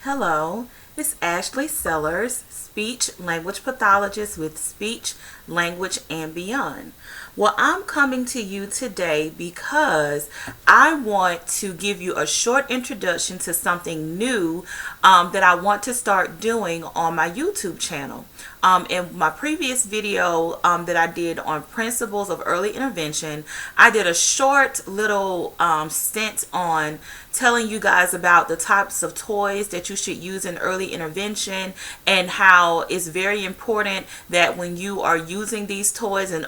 Hello, it's Ashley Sellers, speech language pathologist with Speech, Language, and Beyond. Well, I'm coming to you today because I want to give you a short introduction to something new that I want to start doing on my YouTube channel. In my previous video that I did on principles of early intervention, I did a short little stint on telling you guys about the types of toys that you should use in early intervention and how it's very important that when you are using these toys in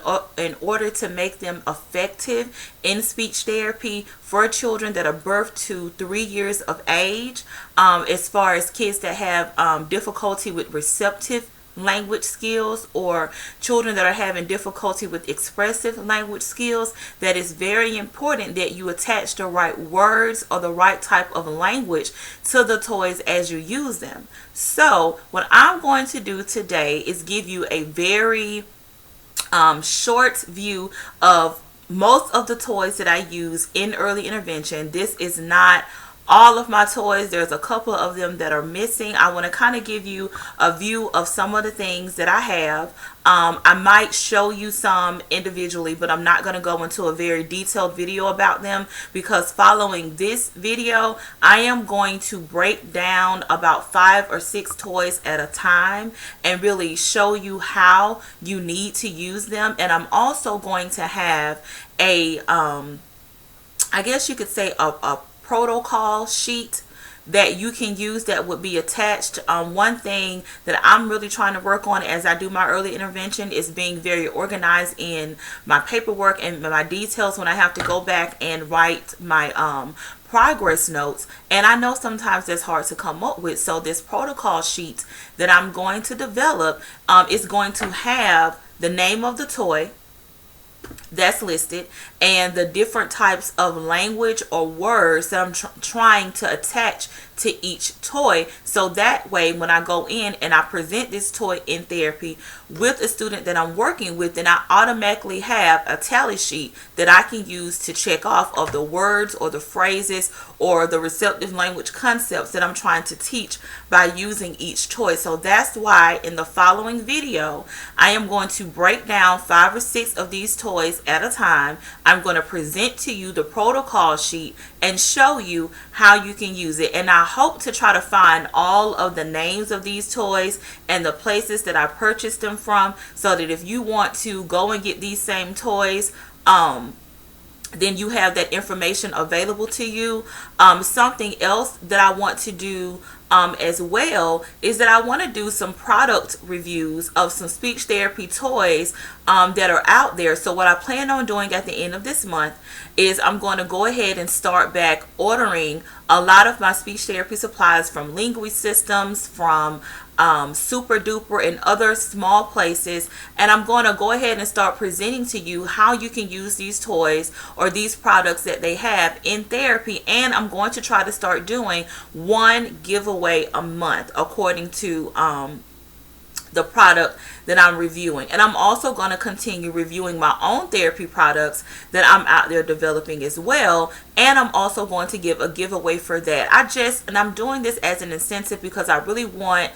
order to make them effective in speech therapy for children that are birthed to 3 years of age, as far as kids that have difficulty with receptive language skills or children that are having difficulty with expressive language skills, that is very important that you attach the right words or the right type of language to the toys as you use them. So what I'm going to do today is give you a very short view of most of the toys that I use in early intervention. This is not all of my toys. There's a couple of them that are missing. I want to kind of give you a view of some of the things that I have. I might show you some individually, but I'm not going to go into a very detailed video about them, because following this video, I am going to break down about 5 or 6 toys at a time and really show you how you need to use them. And I'm also going to have a, I guess you could say a protocol sheet that you can use that would be attached. One thing that I'm really trying to work on as I do my early intervention is being very organized in my paperwork and my details when I have to go back and write my progress notes. And I know sometimes that's hard to come up with. So this protocol sheet that I'm going to develop is going to have the name of the toy that's listed and the different types of language or words that I'm trying to attach to each toy, so that way when I go in and I present this toy in therapy with a student that I'm working with, then I automatically have a tally sheet that I can use to check off of the words or the phrases or the receptive language concepts that I'm trying to teach by using each toy. So that's why in the following video I am going to break down 5 or 6 of these toys at a time. I'm going to present to you the protocol sheet and show you how you can use it. And I hope to try to find all of the names of these toys and the places that I purchased them from, so that if you want to go and get these same toys, then you have that information available to you. Something else that I want to do as well is that I want to do some product reviews of some speech therapy toys that are out there. So what I plan on doing at the end of this month is I'm going to go ahead and start back ordering a lot of my speech therapy supplies from Linguist Systems, from Super Duper, and other small places. And I'm going to go ahead and start presenting to you how you can use these toys or these products that they have in therapy. And I'm going to try to start doing one giveaway a month according to the product that I'm reviewing. And I'm also going to continue reviewing my own therapy products that I'm out there developing as well. And I'm also going to give a giveaway for that. I'm doing this as an incentive because I really want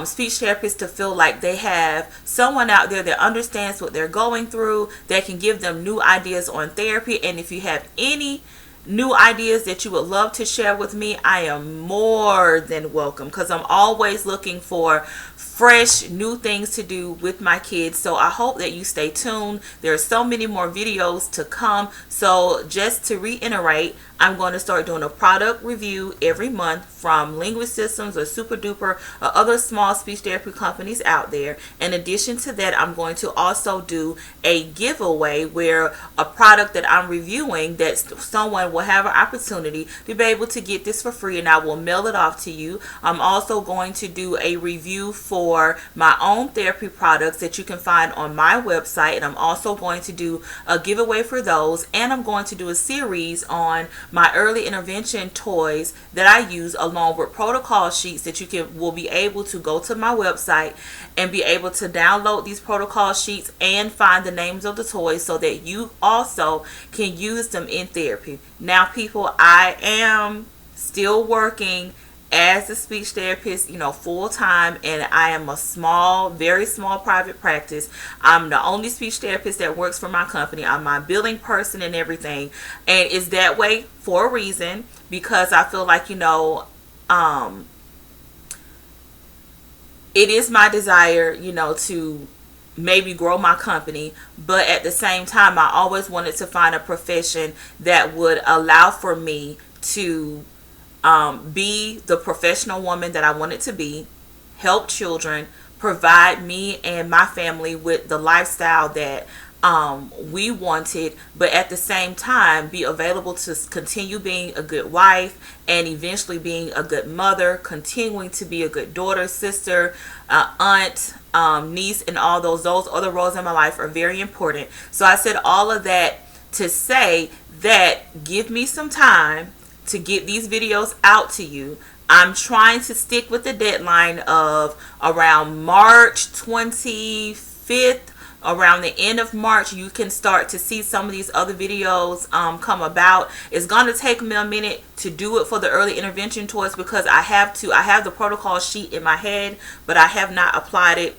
speech therapists to feel like they have someone out there that understands what they're going through, that can give them new ideas on therapy. And if you have any new ideas that you would love to share with me, I am more than welcome, because I'm always looking for fresh new things to do with my kids. So I hope that you stay tuned. There are so many more videos to come. So just to reiterate, I'm going to start doing a product review every month from Linguist Systems or Super Duper or other small speech therapy companies out there. In addition to that, I'm going to also do a giveaway where a product that I'm reviewing, that someone will have an opportunity to be able to get this for free, and I will mail it off to you. I'm also going to do a review for my own therapy products that you can find on my website, and I'm also going to do a giveaway for those. And I'm going to do a series on my early intervention toys that I use, along with protocol sheets that will be able to go to my website and be able to download these protocol sheets and find the names of the toys so that you also can use them in therapy. Now, people, I am still working as a speech therapist, you know, full time, and I am a small, very small private practice. I'm the only speech therapist that works for my company. I'm my billing person and everything, and it's that way for a reason, because I feel like, you know, it is my desire, you know, to maybe grow my company, but at the same time, I always wanted to find a profession that would allow for me to be the professional woman that I wanted to be, help children, provide me and my family with the lifestyle that we wanted, but at the same time be available to continue being a good wife and eventually being a good mother, continuing to be a good daughter, sister, aunt, niece, and all those other roles in my life are very important. So I said all of that to say that give me some time to get these videos out to you. I'm trying to stick with the deadline of around March 25th. Around the end of March, you can start to see some of these other videos come about. It's going to take me a minute to do it for the early intervention toys, because I have the protocol sheet in my head, but I have not applied it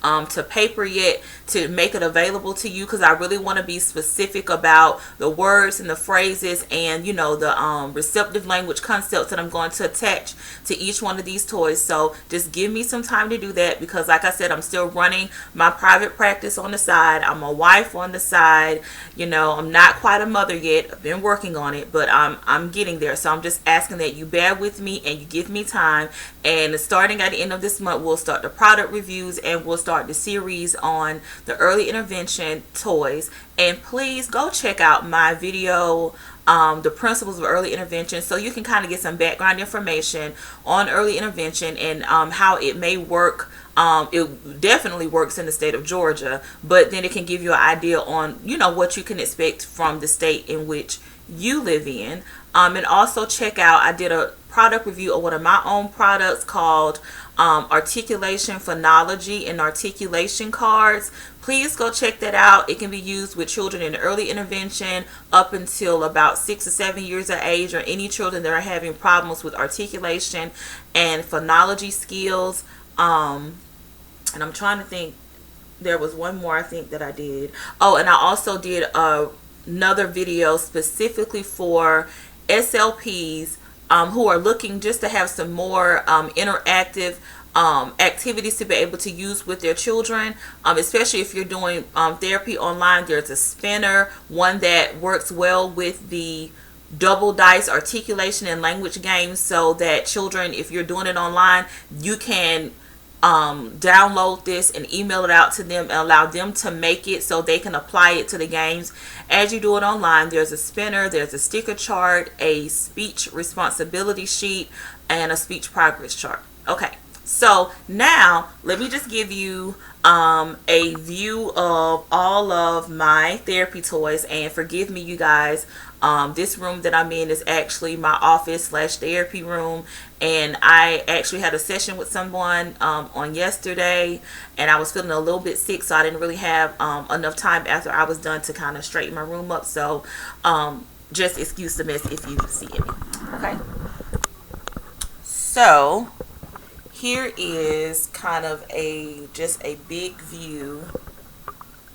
to paper yet to make it available to you, because I really want to be specific about the words and the phrases and, you know, the receptive language concepts that I'm going to attach to each one of these toys. So just give me some time to do that, because like I said, I'm still running my private practice on the side. I'm a wife on the side. You know, I'm not quite a mother yet. I've been working on it, but I'm getting there. So I'm just asking that you bear with me and you give me time. And starting at the end of this month, we'll start the product reviews and we'll start the series on the early intervention toys. And please go check out my video, the principles of early intervention, so you can kind of get some background information on early intervention and how it may work. It definitely works in the state of Georgia, but then it can give you an idea on, you know, what you can expect from the state in which you live in. And also check out, I did a product review of one of my own products called Articulation Phonology and Articulation Cards. Please go check that out. It can be used with children in early intervention up until about 6 or 7 years of age, or any children that are having problems with articulation and phonology skills. And I'm trying to think, there was one more I think that I did. Oh, and I also did another video specifically for SLPs who are looking just to have some more interactive activities to be able to use with their children, especially if you're doing therapy online. There's a spinner, one that works well with the double dice articulation and language games, so that children, if you're doing it online, you can download this and email it out to them and allow them to make it so they can apply it to the games as you do it online. There's a spinner, there's a sticker chart, a speech responsibility sheet, and a speech progress chart. Okay, so now let me just give you a view of all of my therapy toys. And forgive me, you guys, this room that I'm in is actually my office / therapy room, and I actually had a session with someone on yesterday, and I was feeling a little bit sick, so I didn't really have enough time after I was done to kind of straighten my room up. So just excuse the mess if you see it. Okay, so here is kind of just a big view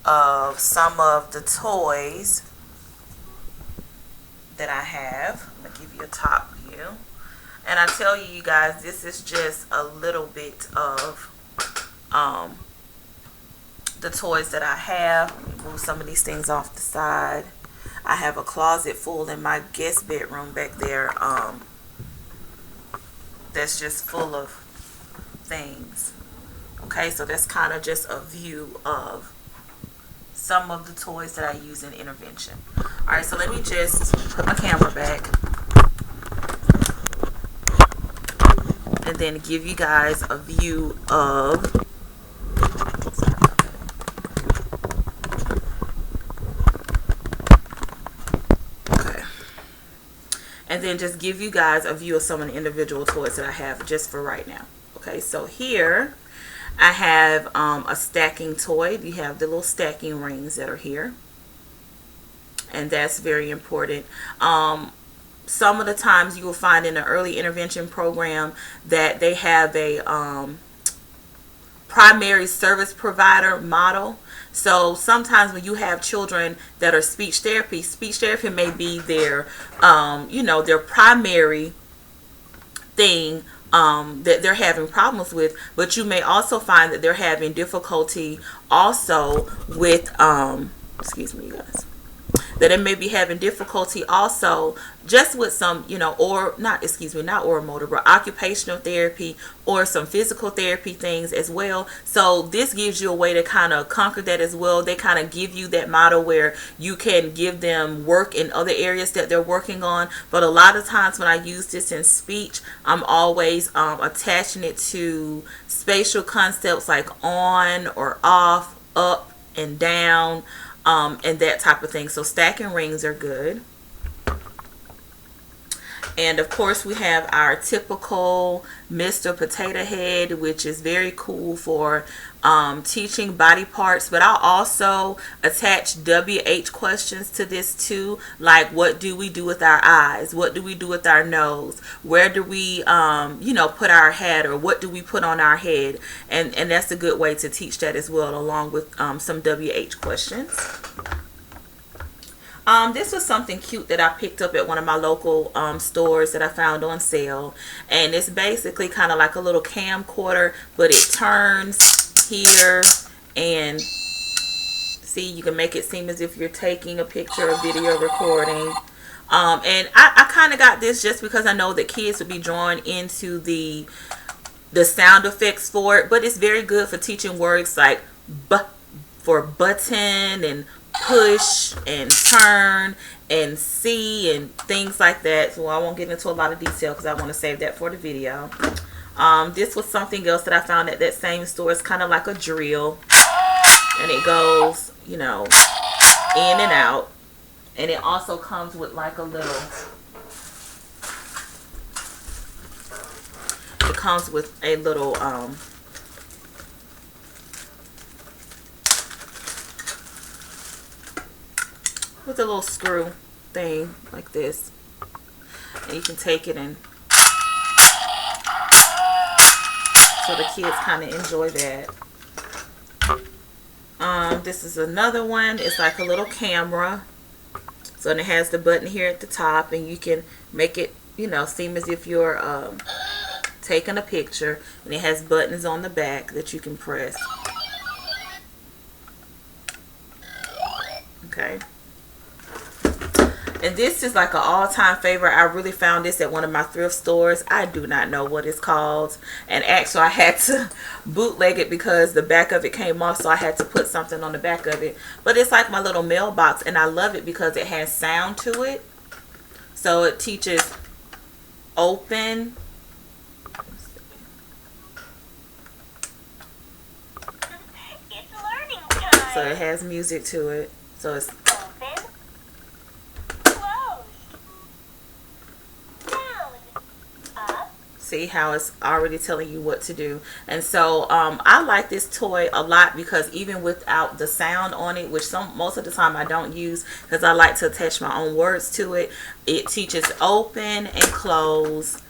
of some of the toys that I have. I'm gonna give you a top view, and I tell you guys, this is just a little bit of the toys that I have. Let me move some of these things off the side. I have a closet full in my guest bedroom back there, that's just full of things. Okay, so that's kind of just a view of some of the toys that I use in intervention. Alright, so let me just put my camera back and then give you guys a view of and then just give you guys a view of some of the individual toys that I have just for right now. Okay, so here I have a stacking toy. You have the little stacking rings that are here, and that's very important. some of the times you will find in an early intervention program that they have a primary service provider model. So sometimes when you have children that are speech therapy may be their, their primary thing that they're having problems with, but you may also find that they're having difficulty also with, excuse me, you guys, that it may be having difficulty also just with some, or not, excuse me, not oral motor, but occupational therapy or some physical therapy things as well. So this gives you a way to kind of conquer that as well. They kind of give you that model where you can give them work in other areas that they're working on. But a lot of times when I use this in speech, I'm always attaching it to spatial concepts like on or off, up and down, and that type of thing. So stacking rings are good. And of course we have our typical Mr. Potato Head, which is very cool for teaching body parts. But I'll also attach WH questions to this too, like what do we do with our eyes, what do we do with our nose, where do we put our head, or what do we put on our head, and that's a good way to teach that as well, along with some WH questions. This was something cute that I picked up at one of my local stores that I found on sale, and it's basically kind of like a little camcorder, but it turns here, and see, you can make it seem as if you're taking a picture or video recording. And I kind of got this just because I know that kids would be drawn into the sound effects for it, but it's very good for teaching words like for button and push and turn and see and things like that. So I won't get into a lot of detail because I want to save that for the video. This was something else that I found at that same store. It's kind of like a drill, and it goes, in and out, and it also comes with like a little, it comes with a little with a little screw thing like this, and you can take it, and so the kids kind of enjoy that. This is another one. It's like a little camera, so it has the button here at the top, and you can make it seem as if you're taking a picture, and it has buttons on the back that you can press. Okay. And this is like an all-time favorite. I really found this at one of my thrift stores. I do not know what it's called. And actually I had to bootleg it because the back of it came off, so I had to put something on the back of it. But it's like my little mailbox, and I love it because it has sound to it. So it teaches open. It's learning time. So it has music to it. So it's see how it's already telling you what to do. And so I like this toy a lot because even without the sound on it, which most of the time I don't use because I like to attach my own words to it, it teaches open and close,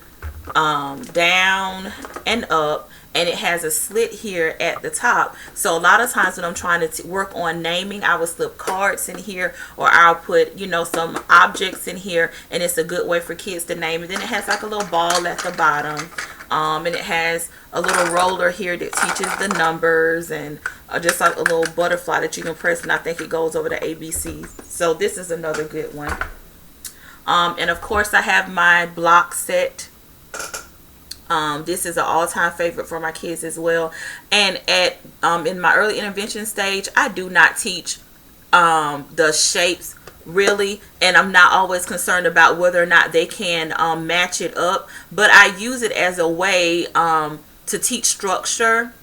down and up, and it has a slit here at the top. So a lot of times when I'm trying to work on naming, I will slip cards in here, or I'll put some objects in here, and it's a good way for kids to name it. Then it has like a little ball at the bottom, and it has a little roller here that teaches the numbers, and just like a little butterfly that you can press, and I think it goes over the ABCs. So this is another good one. And of course I have my block set. This is an all-time favorite for my kids as well. And at in my early intervention stage, I do not teach the shapes really, and I'm not always concerned about whether or not they can match it up, but I use it as a way to teach structure,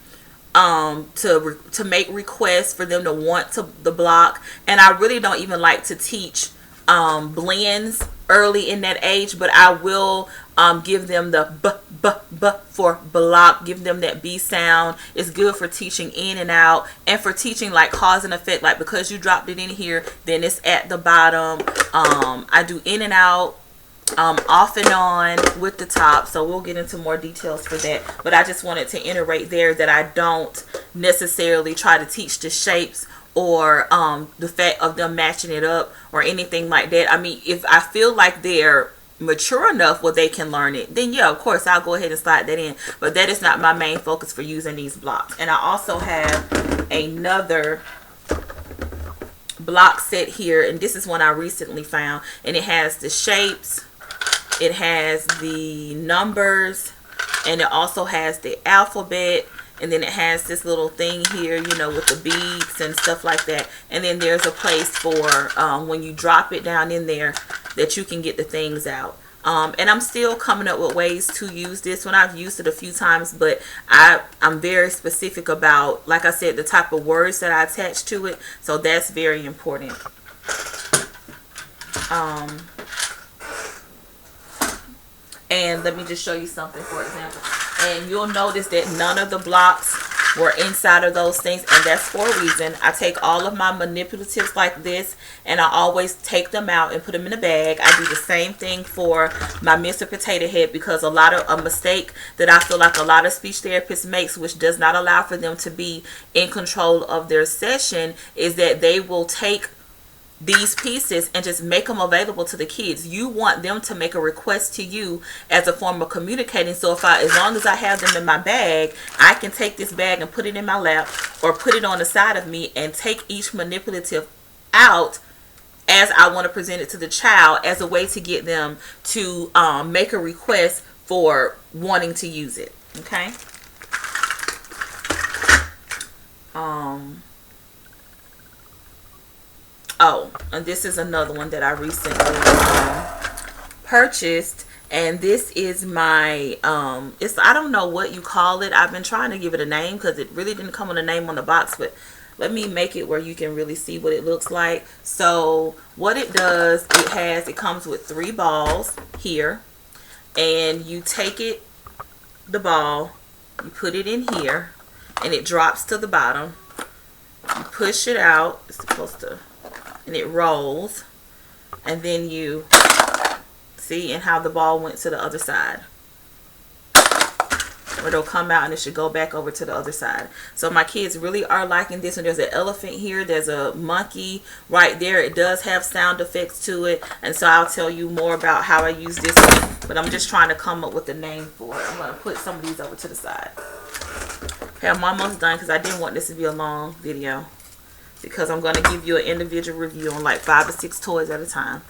to make requests for them to want the block. And I really don't even like to teach blends early in that age, but I will give them the b for block, give them that B sound. It's good for teaching in and out, and for teaching like cause and effect, like because you dropped it in here, then it's at the bottom. I do in and out, off and on with the top, so we'll get into more details for that, but I just wanted to iterate there that I don't necessarily try to teach the shapes or the fact of them matching it up or anything like that. I mean, if I feel like they're mature enough where they can learn it, then yeah, of course I'll go ahead and slide that in, but that is not my main focus for using these blocks. And I also have another block set here, and this is one I recently found, and it has the shapes, it has the numbers, and it also has the alphabet, and then it has this little thing here, you know, with the beads and stuff like that. And then there's a place for when you drop it down in there that you can get the things out. And I'm still coming up with ways to use this one. I've used it a few times, but I'm very specific about, like I said, the type of words that I attach to it. So that's very important. And let me just show you something, for example. And you'll notice that none of the blocks were inside of those things, and that's for a reason. I take all of my manipulatives like this, and I always take them out and put them in a bag. I do the same thing for my Mr. Potato Head, because a mistake that I feel like a lot of speech therapists makes, which does not allow for them to be in control of their session, is that they will take these pieces and just make them available to the kids. You want them to make a request to you as a form of communicating. So as long as I have them in my bag, I can take this bag and put it in my lap or put it on the side of me and take each manipulative out as I want to present it to the child, as a way to get them to make a request for wanting to use it. Okay. Oh, and this is another one that I recently purchased, and this is my I don't know what you call it. I've been trying to give it a name because it really didn't come with a name on the box, but let me make it where you can really see what it looks like. So what it does, it comes with 3 balls here, and you take the ball, you put it in here, and it drops to the bottom. You push it out. It's supposed to, and it rolls, and then you see, and how the ball went to the other side, or it'll come out and it should go back over to the other side. So my kids really are liking this one. There's an elephant here, there's a monkey right there. It does have sound effects to it, and so I'll tell you more about how I use this one, but I'm just trying to come up with a name for it. I'm going to put some of these over to the side. Okay, I'm almost done because I didn't want this to be a long video, because I'm going to give you an individual review on like 5 or 6 toys at a time.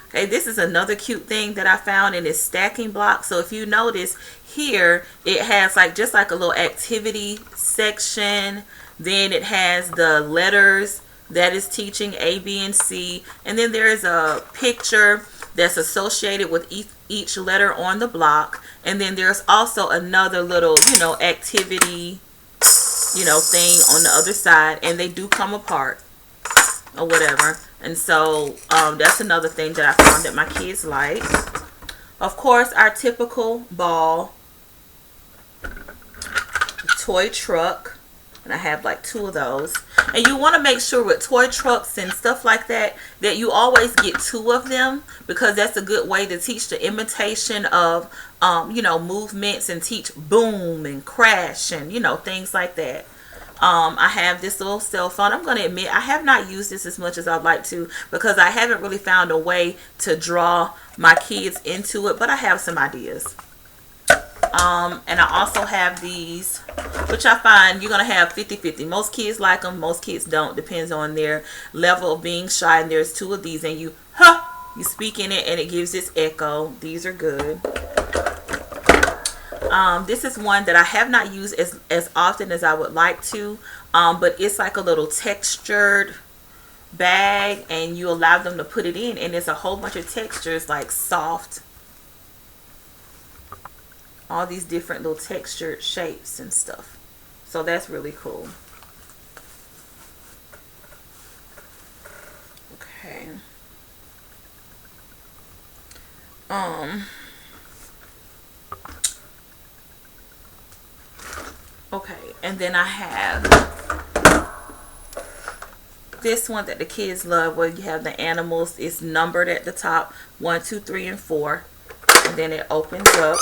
Okay, this is another cute thing that I found, in this stacking block. So if you notice here, it has just like a little activity section. Then it has the letters that is teaching A, B, and C. And then there is a picture that's associated with each letter on the block. And then there's also another little, activity thing on the other side, and they do come apart or whatever. And so that's another thing that I found that my kids like. Of course, our typical ball, toy truck, and I have like 2 of those. And you want to make sure with toy trucks and stuff like that you always get 2 of them, because that's a good way to teach the imitation of movements, and teach boom and crash and things like that. I have this little cell phone. I'm going to admit I have not used this as much as I'd like to, because I haven't really found a way to draw my kids into it, but I have some ideas. And I also have these, which I find you're going to have 50-50. Most kids like them, most kids don't. Depends on their level of being shy. And there's 2 of these, and you speak in it and it gives this echo. These are good. This is one that I have not used as often as I would like to, but it's like a little textured bag, and you allow them to put it in, and there's a whole bunch of textures, like soft, all these different little textured shapes and stuff. So that's really cool. Okay. Okay, and then I have this one that the kids love where you have the animals. It's numbered at the top, 1, 2, 3, and 4. And then it opens up.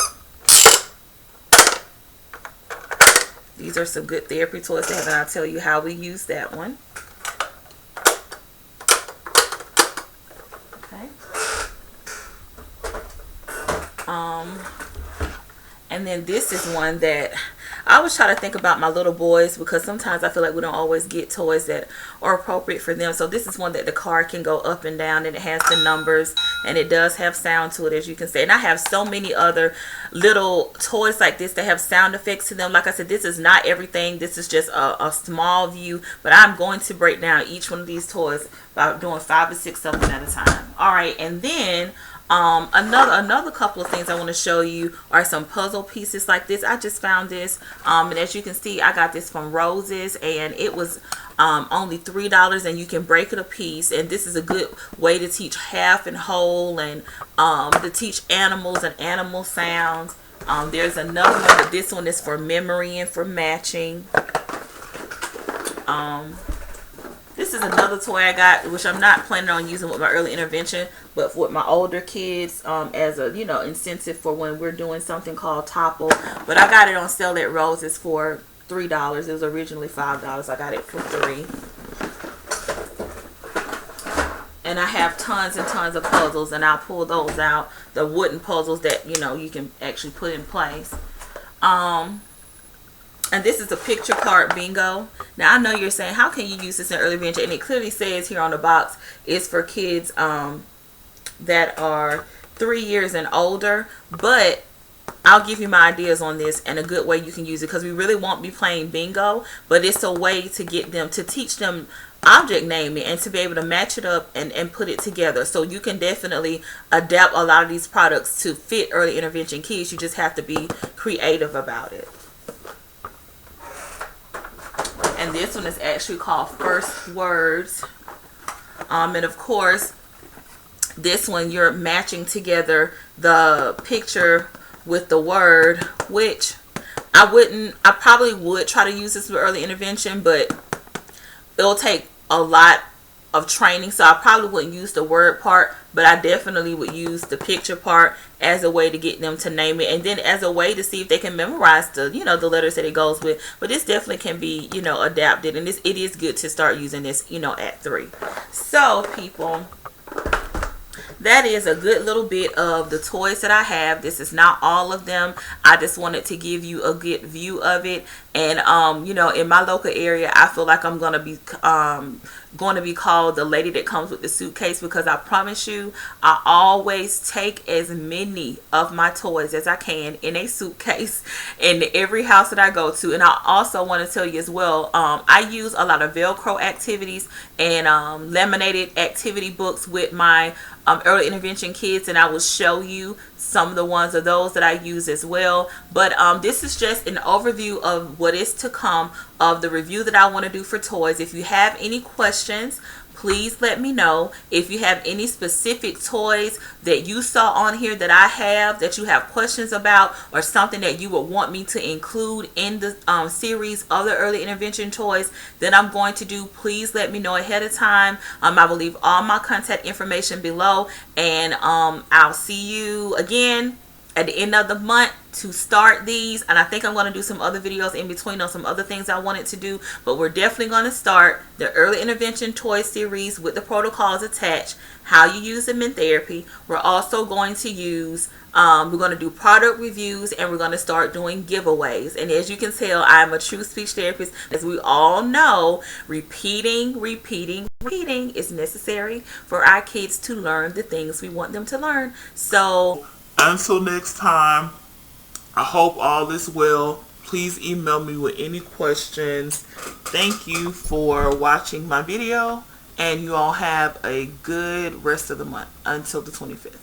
These are some good therapy toys to have, and I'll tell you how we use that one. Okay. And then this is one that I always try to think about my little boys, because sometimes I feel like we don't always get toys that are appropriate for them. So this is one that the card can go up and down, and it has the numbers, and it does have sound to it, as you can see. And I have so many other little toys like this that have sound effects to them. Like I said, this is not everything. This is just a small view, but I'm going to break down each one of these toys by doing 5 to 6 of them at a time. All right, and then another couple of things I want to show you are some puzzle pieces like this. I just found this, and as you can see, I got this from Roses, and it was only $3, and you can break it a piece. And this is a good way to teach half and whole, and to teach animals and animal sounds. There's another one, but this one is for memory and for matching. This is another toy I got, which I'm not planning on using with my early intervention, but with my older kids, as a, you know, incentive for when we're doing something called Topple. But I got it on sale at Roses for $3. It was originally $5. I got it for $3. And I have tons and tons of puzzles, and I'll pull those out, the wooden puzzles that, you know, you can actually put in place. And this is a picture card bingo. Now, I know you're saying, how can you use this in early intervention? And it clearly says here on the box, it's for kids that are 3 years and older. But I'll give you my ideas on this and a good way you can use it, because we really won't be playing bingo, but it's a way to get them, to teach them object naming and to be able to match it up and put it together. So you can definitely adapt a lot of these products to fit early intervention kids. You just have to be creative about it. And this one is actually called First Words. And of course, this one you're matching together the picture with the word, which I probably would try to use this with early intervention, but it'll take a lot of training, so I probably wouldn't use the word part, but I definitely would use the picture part as a way to get them to name it, and then as a way to see if they can memorize the, you know, the letters that it goes with. But this definitely can be, you know, adapted, and it is good to start using this, you know, at 3. So people, that is a good little bit of the toys that I have. This is not all of them. I just wanted to give you a good view of it. And you know, in my local area, I feel like I'm going to be called the lady that comes with the suitcase, because I promise you, I always take as many of my toys as I can in a suitcase in every house that I go to. And I also want to tell you as well, I use a lot of Velcro activities and laminated activity books with my early intervention kids, and I will show you some of the ones of those that I use as well. But this is just an overview of what is to come of the review that I want to do for toys. If you have any questions, please let me know. If you have any specific toys that you saw on here that I have that you have questions about, or something that you would want me to include in the series of the early intervention toys that I'm going to do, please let me know ahead of time. I will leave all my contact information below, and I'll see you again at the end of the month to start these. And I think I'm going to do some other videos in between on some other things I wanted to do, but we're definitely going to start the early intervention toy series with the protocols attached, how you use them in therapy. We're also going to use we're going to do product reviews, and we're going to start doing giveaways. And as you can tell, I'm a true speech therapist. As we all know, repeating is necessary for our kids to learn the things we want them to learn. So until next time, I hope all is well. Please email me with any questions. Thank you for watching my video, and you all have a good rest of the month until the 25th.